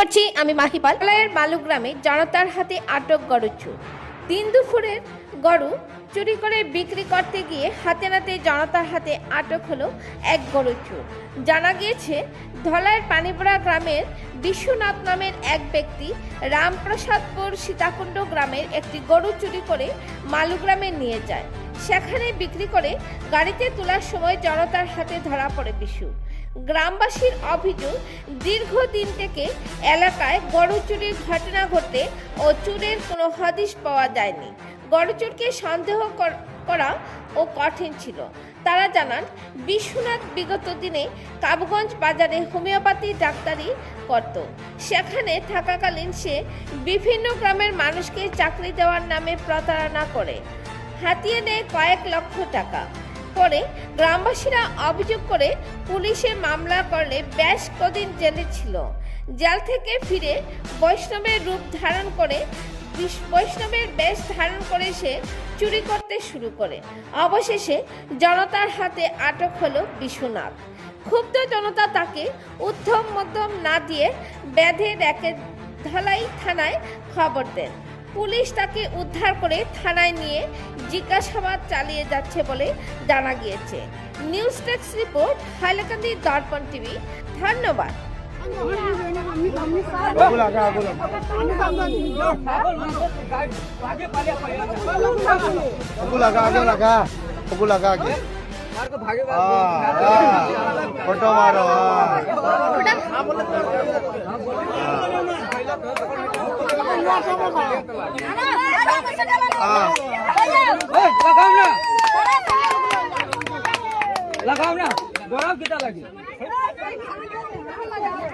করছি আমি মাহিপাল। ধলাইয়ের বালুগ্রামে জনতার হাতে আটক গরু চোর। দিন দুপুরের গরু চুরি করে বিক্রি করতে গিয়ে হাতে নাতে জনতার হাতে আটক হলো এক গরু চোর। জানা গিয়েছে ধলাইয়ের পানিপুরা গ্রামের বিশ্বনাথ নামের এক ব্যক্তি রামপ্রসাদপুর সীতাকুণ্ড গ্রামের একটি গরু চুরি করে মালুগ্রামে নিয়ে যায়। সেখানে বিক্রি করে গাড়িতে তোলার সময় জনতার হাতে ধরা পড়ে বিশু। গ্রামবাসীর অভিযোগ, দীর্ঘদিন থেকে এলাকায় গরু চুরির ঘটনা ঘটে ও চুরের কোনো হদিশ পাওয়া যায়নি। গরু চোরকে সন্দেহ করা ও কঠিন ছিল। তারা জানান, বিশ্বনাথ বিগত দিনে কাবুগঞ্জ বাজারে হোমিওপ্যাথি ডাক্তারি করত। সেখানে থাকাকালীন সে বিভিন্ন গ্রামের মানুষকে চাকরি দেওয়ার নামে প্রতারণা করে হাতিয়ে নেয় কয়েক লক্ষ টাকা। পরে গ্রামবাসীরা অভিযোগ করে পুলিশে মামলা করলে বেশ কদিন জেলে ছিল। জেল থেকে ফিরে বৈষ্ণবের রূপ ধারণ করে বৈষ্ণবের বেশ ধারণ করে সে চুরি করতে শুরু করে। অবশেষে জনতার হাতে আটক হলো বিশ্বনাথ। ক্ষুব্ধ জনতা তাকে উদ্ধম মধ্যম না দিয়ে বেঁধে রেখে ধলাই থানায় খবর দেন। পুলিশ তাকে উদ্ধার করে থানায় নিয়ে জিজ্ঞাসাবাদ চালিয়ে যাচ্ছে বলে জানা গিয়েছে। নিউজ ডেস্ক রিপোর্ট, হাইলাকান্দি দর্পণ টিভি। ধন্যবাদ। फोटो मारो लगाओ ना गरम कितना लगे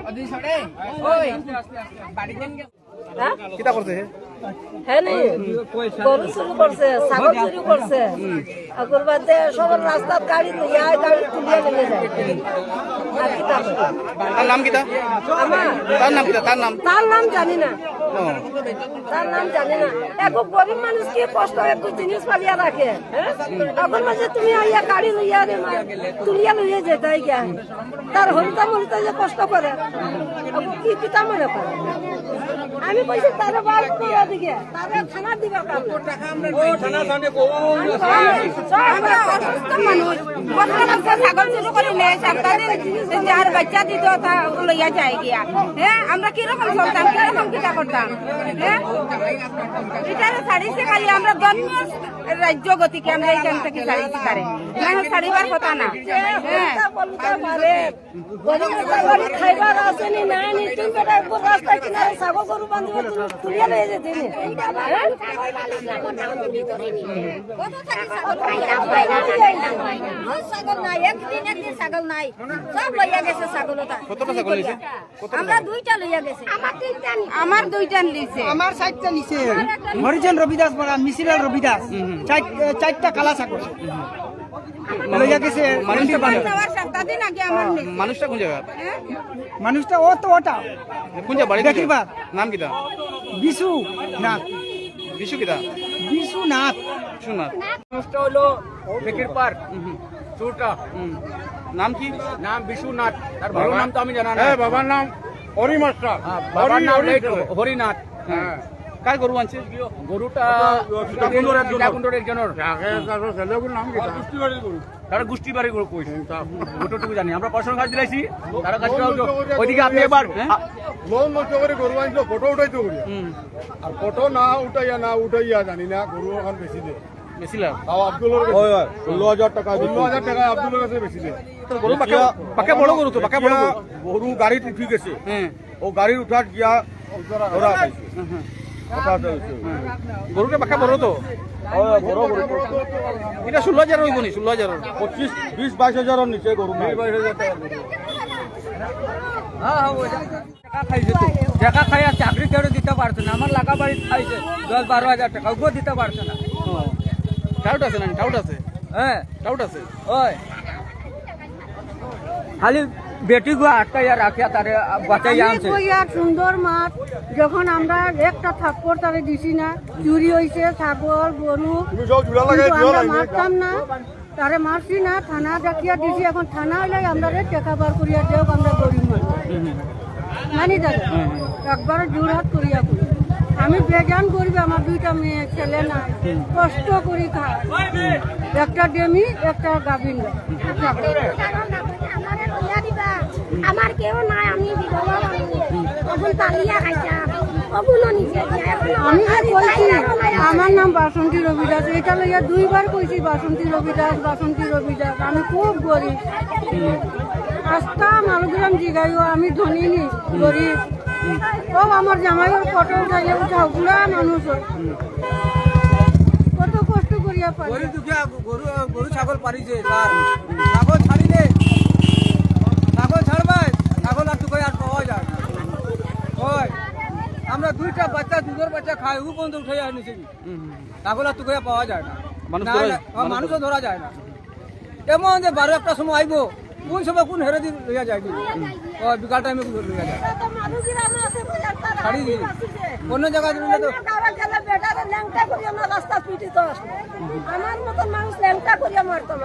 अभी सड़े ओए किता करते हैं হ্যাঁ নি গরু চুরি করছে, ছাগল চুরি করছে, আগর বাদে সবার রাস্তার গাড়ি লইয়া গাড়ি তুলিয়া নিয়ে যায়। আর কি তার নাম কিতা আমার তার নাম জানি না, তার নাম জানি না। এক গরিব মানুষ কি কষ্ট একটু জিনিস পালিয়া রাখে, হ্যাঁ এখন মাঝে তুমি আইয়া গাড়ি লইয়া রে তুলিয়া লইয়া যেতে গিয়া তার হরিতা মরিতা যে কষ্ট করে কি পিতা মনে করে। আমি কইছি তারে বার করে দিকে তারে থানা দিবার কাম ও থানা সামনে আমরা অসুস্থ মানুষ বড়রা ছাগল চুরি করে নেয় সরকারে যার বাচ্চা দিত তা লইয়া যায় গিয়া। হ্যাঁ আমরা কি রকম চলতাম, কি রকম কিটা করতাম। হ্যাঁ এটারে ছাড়িছে খালি আমরা গণ্য রাজ্য গতিকে আমরা এইখান থেকে ছাড়িছি তারে না ছাড়িবার কথা না। হ্যাঁ মারে গরিব খাইবার আসেনি না নি তুমি বেটা একবার রাস্তা কিনারে ছাগল গরু বাঁধিবে তুমি তুলিয়া লয়ে যেতে নি। ছাগল নাই, একদিন ছাগল নাই, সব লইয়া গেছে ছাগল। কতটা ছাগল নিছে? আমরা দুইটা লইয়া গেছে। আমার দুইটা নিছে, আমার 60টা নিচে হরিজন রবিদাস বড়া মিছিলাল রবিদাস চারটা কালা ছাগল লইয়া গেছে। মানুষটা কোন জায়গা? মানুষটা ও তো ওটা কোন জায়গা বাড়ি? দেখিবার নাম কিতা? বিশু নাথ, বিশু কিতা? বিশ্বনাথ। শোনা নষ্ট হলো বেকির পার চোরটা। নাম কি? নাম বিশ্বনাথ, তার ভালো নাম তো আমি জানা না। বাবার নাম হরিমাস্টার। বাবার নাম হরিনাথ। হ্যাঁ, কার গরু আনছে? গরুটা সীতাকুণ্ডের একজনের। তারা গোষ্ঠী বাড়ি গরু কইছে, গোটটুকু জানি। আমরা পড়াশোনা কাজ দিলাইছি তারা কাছে ওইদিকে আপনি এবার লোন নষ্ট করে গরু আনছিল, ফটো উঠাইতে করিয়া আর ফটো না উঠাইয়া জানি না গরু এখন বেশি দেয়। বেশিলাম তাও আব্দুলের 16,000 টাকা 16,000 টাকা আব্দুলের কাছে বেশি দেয়। গরু পাকা বড় গরু তো, পাকা বড় গরু। গরু গাড়িতে ঠিক আছে, হ্যাঁ, ও গাড়ির উঠার গিয়া ধরা খাইছে। গরুটা পাকা বড় তো। এটা 16,000 হইব নি? 16,000 25-22,000 নিচে গরু নাই। 22,000 টাকা টাকা খাইয়া চাকরি কেউ দিতে পারছে না। আমার লাগা বাড়ি খাইছে 10-12 হাজার টাকা, ওগুলো দিতে পারছে না। টাউট আছে না? টাউট আছে, হ্যাঁ টাউট আছে। ওই খালি বেটি গো আটকাইয়া রাখিয়া তারে বাঁচাইয়া আনছে। সুন্দর মাঠ, যখন আমরা একটা থাপ্পড় তারে দিছি না, চুরি হয়েছে ছাগল গরু, তুমি সব জুড়া লাগাই দিও আমরা লাইনে। মারতাম না, তারে মারছি না, থানা ডাকিয়া দিছি। এখন থানা হইলে আমরা টাকা বার করিয়া দেব, আমরা গরিব মানুষ। মানি দাদা একবার জোরহাট করিয়া করি আমি বেগান করবি আমার দুইটা মেয়ে ছেলে নাই কষ্ট করি খায় একটা ডেমি একটা গাভিন আমার কেউ নাই আমি বিধবা এখন তালিয়া খাইছা অগুলো নিচে আমি যে কইছি আমার নাম বাসন্তী রবি দাস এটা লইয়া দুইবার কইছি বাসন্তী রবি দাস আমি খুব গরিব রাস্তা মালগ্রাম জিগাইও আমি ধনী নি গরিব ও আমার জামাইয়ের ফটো উঠাইলে উঠাও বুড়া মানুষ কত কষ্ট করিয়া পাই গরু ছাগল পারিছে স্যার ছাগল ছাড়িলে ছাগল ছাড়বাই ছাগল আর তুই আর পাওয়া যায় ওই আমরা দুইটা বাচ্চা দুধের বাচ্চা খাই ও পর্যন্ত উঠে যায় নিচে ছাগল আর তুই পাওয়া যায় না মানুষও ধরা যায় না এমন যে 12-1টার সময় আইব কোন সময় কোন হেরে দিন লইয়া যায় ওই বিকাল টাইমে লইয়া যায় ছাড়ি দিই অন্য জায়গায় রাস্তা পিটিত আমার মতন মানুষ ল্যাংটা করিয়া মারতাম